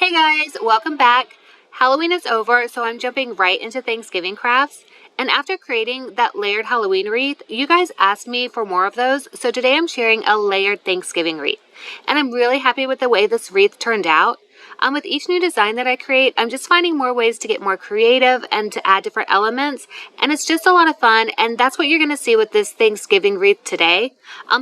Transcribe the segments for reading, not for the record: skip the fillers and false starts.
Hey guys, welcome back. Halloween is over, so I'm jumping right into Thanksgiving crafts. And after creating that layered Halloween wreath, you guys asked me for more of those, so today I'm sharing a layered Thanksgiving wreath. And I'm really happy with the way this wreath turned out. With each new design that I create, I'm just finding more ways to get more creative and to add different elements. And it's just a lot of fun, and that's what you're going to see with this Thanksgiving wreath today.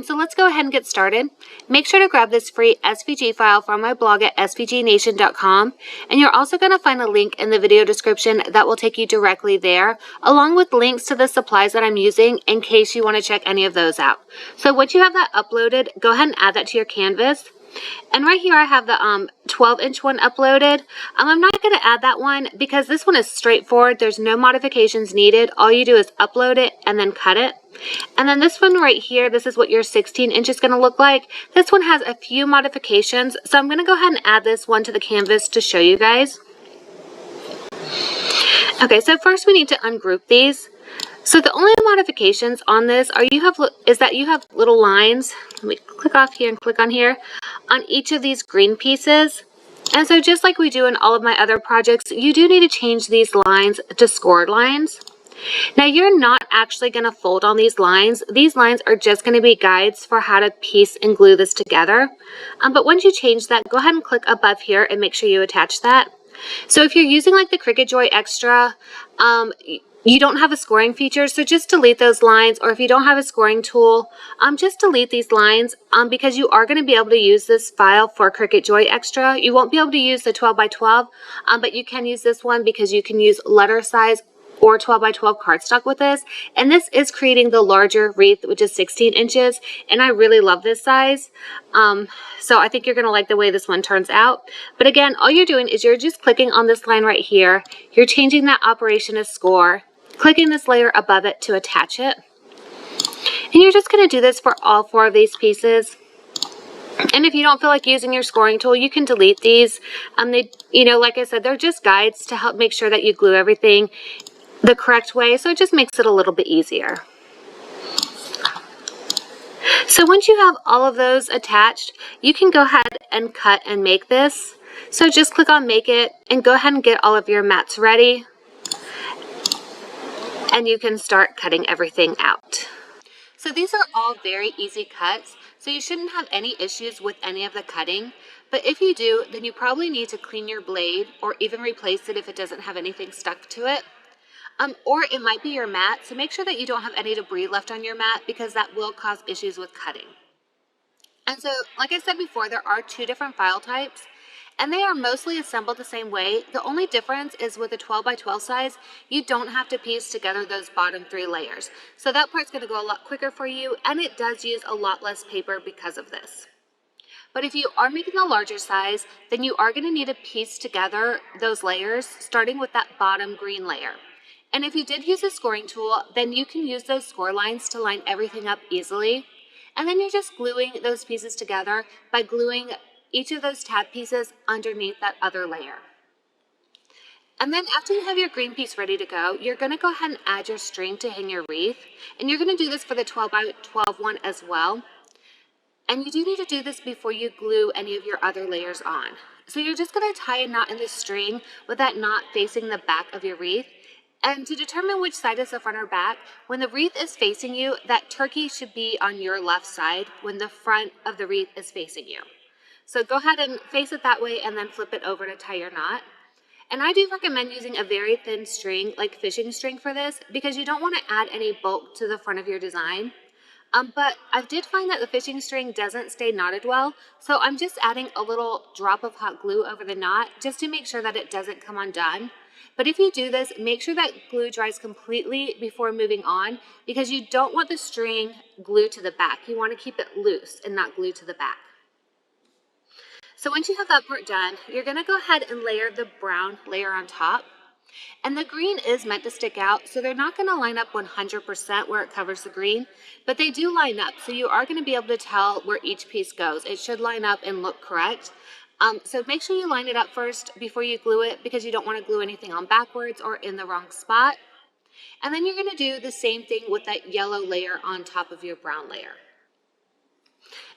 So let's go ahead and get started. Make sure to grab this free SVG file from my blog at svgnation.com. And you're also going to find a link in the video description that will take you directly there, along with links to the supplies that I'm using in case you want to check any of those out. So once you have that uploaded, go ahead and add that to your canvas. And right here I have the 12-inch one uploaded. I'm not going to add that one because this one is straightforward. There's no modifications needed. All you do is upload it and then cut it. And then this one right here, this is what your 16-inch is going to look like. This one has a few modifications, so I'm going to go ahead and add this one to the canvas to show you guys. Okay, so first we need to ungroup these. So the only modifications on this is that you have little lines. Let me click off here and click on here on each of these green pieces. And so just like we do in all of my other projects, you do need to change these lines to scored lines. Now you're not actually going to fold on these lines. These lines are just going to be guides for how to piece and glue this together. But once you change that, go ahead and click above here and make sure you attach that. So if you're using like the Cricut Joy Extra, you don't have a scoring feature, so just delete those lines, or if you don't have a scoring tool, just delete these lines because you are going to be able to use this file for Cricut Joy Extra. You won't be able to use the 12 by 12, but you can use this one because you can use letter size or 12 by 12 cardstock with this. And this is creating the larger wreath, which is 16 inches. And I really love this size. So I think you're going to like the way this one turns out. But again, all you're doing is you're just clicking on this line right here. You're changing that operation as score, clicking this layer above it to attach it. And you're just going to do this for all 4 of these pieces. And if you don't feel like using your scoring tool, you can delete these. Like I said, they're just guides to help make sure that you glue everything the correct way, so it just makes it a little bit easier. So once you have all of those attached, you can go ahead and cut and make this. So just click on Make It and go ahead and get all of your mats ready. And you can start cutting everything out. So these are all very easy cuts, so you shouldn't have any issues with any of the cutting. But if you do, then you probably need to clean your blade or even replace it if it doesn't have anything stuck to it. Or it might be your mat, so make sure that you don't have any debris left on your mat because that will cause issues with cutting. And so, like I said before, there are 2 different file types, and they are mostly assembled the same way. The only difference is with a 12 by 12 size, you don't have to piece together those bottom 3 layers. So that part's going to go a lot quicker for you, and it does use a lot less paper because of this. But if you are making a larger size, then you are going to need to piece together those layers, starting with that bottom green layer. And if you did use a scoring tool, then you can use those score lines to line everything up easily. And then you're just gluing those pieces together by gluing each of those tab pieces underneath that other layer. And then after you have your green piece ready to go, you're going to go ahead and add your string to hang your wreath. And you're going to do this for the 12 by 12 one as well. And you do need to do this before you glue any of your other layers on. So you're just going to tie a knot in the string with that knot facing the back of your wreath. And to determine which side is the front or back, when the wreath is facing you, that turkey should be on your left side when the front of the wreath is facing you. So go ahead and face it that way and then flip it over to tie your knot. And I do recommend using a very thin string, like fishing string for this, because you don't want to add any bulk to the front of your design. But I did find that the fishing string doesn't stay knotted well, so I'm just adding a little drop of hot glue over the knot just to make sure that it doesn't come undone. But if you do this, make sure that glue dries completely before moving on because you don't want the string glued to the back. You want to keep it loose and not glued to the back. So once you have that part done, you're going to go ahead and layer the brown layer on top. And the green is meant to stick out, so they're not going to line up 100% where it covers the green, but they do line up, so you are going to be able to tell where each piece goes. It should line up and look correct. So make sure you line it up first before you glue it because you don't want to glue anything on backwards or in the wrong spot. And then you're going to do the same thing with that yellow layer on top of your brown layer.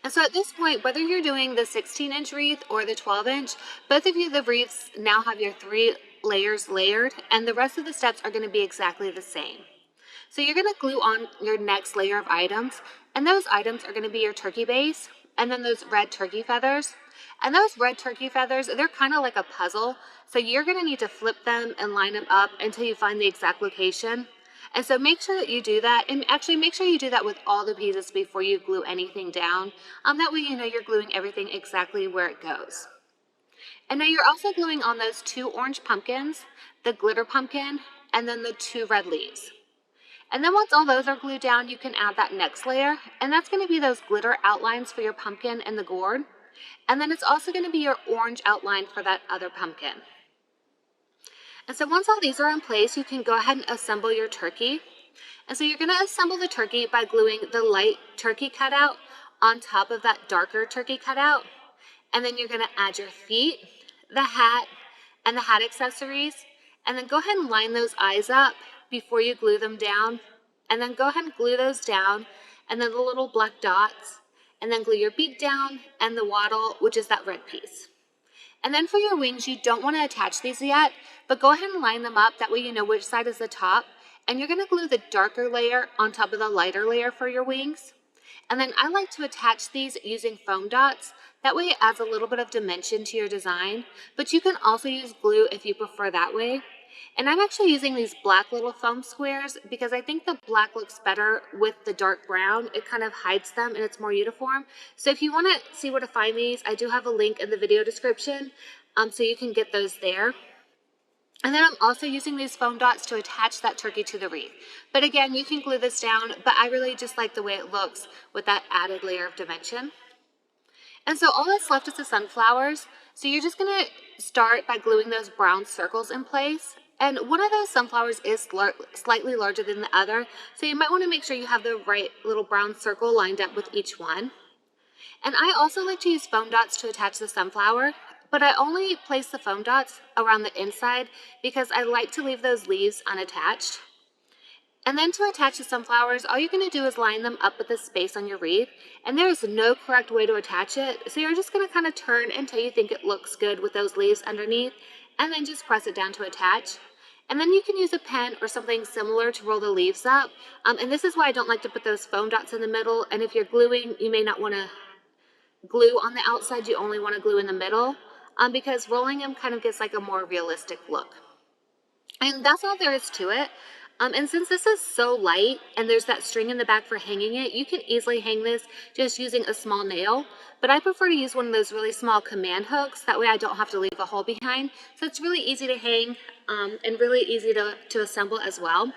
And so at this point, whether you're doing the 16-inch wreath or the 12-inch, both of you, the wreaths now have your 3 layers layered, and the rest of the steps are going to be exactly the same. So you're going to glue on your next layer of items, and those items are going to be your turkey base, and then those red turkey feathers. And those red turkey feathers, they're kind of like a puzzle, so you're going to need to flip them and line them up until you find the exact location. And so make sure that you do that, and actually make sure you do that with all the pieces before you glue anything down. That way you know you're gluing everything exactly where it goes. And now you're also gluing on those 2 orange pumpkins, the glitter pumpkin, and then the 2 red leaves. And then once all those are glued down, you can add that next layer, and that's going to be those glitter outlines for your pumpkin and the gourd. And then it's also going to be your orange outline for that other pumpkin. And so once all these are in place, you can go ahead and assemble your turkey. And so you're going to assemble the turkey by gluing the light turkey cutout on top of that darker turkey cutout. And then you're going to add your feet, the hat, and the hat accessories. And then go ahead and line those eyes up before you glue them down. And then go ahead and glue those down, and then the little black dots. And then glue your beak down and the wattle, which is that red piece. And then for your wings, you don't want to attach these yet, but go ahead and line them up. That way you know which side is the top. And you're going to glue the darker layer on top of the lighter layer for your wings. And then I like to attach these using foam dots. That way it adds a little bit of dimension to your design, but you can also use glue if you prefer that way. And I'm actually using these black little foam squares because I think the black looks better with the dark brown. It kind of hides them and it's more uniform. So if you want to see where to find these, I do have a link in the video description, so you can get those there. And then I'm also using these foam dots to attach that turkey to the wreath. But again, you can glue this down, but I really just like the way it looks with that added layer of dimension. And so all that's left is the sunflowers. So you're just going to start by gluing those brown circles in place. And one of those sunflowers is slightly larger than the other, so you might want to make sure you have the right little brown circle lined up with each one. And I also like to use foam dots to attach the sunflower, but I only place the foam dots around the inside because I like to leave those leaves unattached. And then to attach the sunflowers, all you're going to do is line them up with the space on your wreath, and there is no correct way to attach it, so you're just going to kind of turn until you think it looks good with those leaves underneath, and then just press it down to attach. And then you can use a pen or something similar to roll the leaves up, and this is why I don't like to put those foam dots in the middle, and if you're gluing, you may not want to glue on the outside, you only want to glue in the middle, because rolling them kind of gives like a more realistic look. And that's all there is to it. And since this is so light and there's that string in the back for hanging it, you can easily hang this just using a small nail. But I prefer to use one of those really small command hooks. That way I don't have to leave a hole behind. So it's really easy to hang and really easy to assemble as well.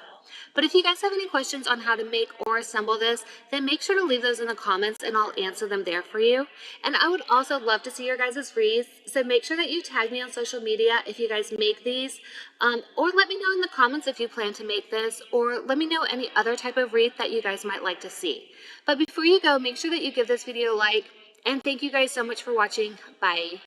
But if you guys have any questions on how to make or assemble this, then make sure to leave those in the comments and I'll answer them there for you. And I would also love to see your guys' wreaths, so make sure that you tag me on social media if you guys make these, or let me know in the comments if you plan to make this, or let me know any other type of wreath that you guys might like to see. But before you go, make sure that you give this video a like, and thank you guys so much for watching. Bye.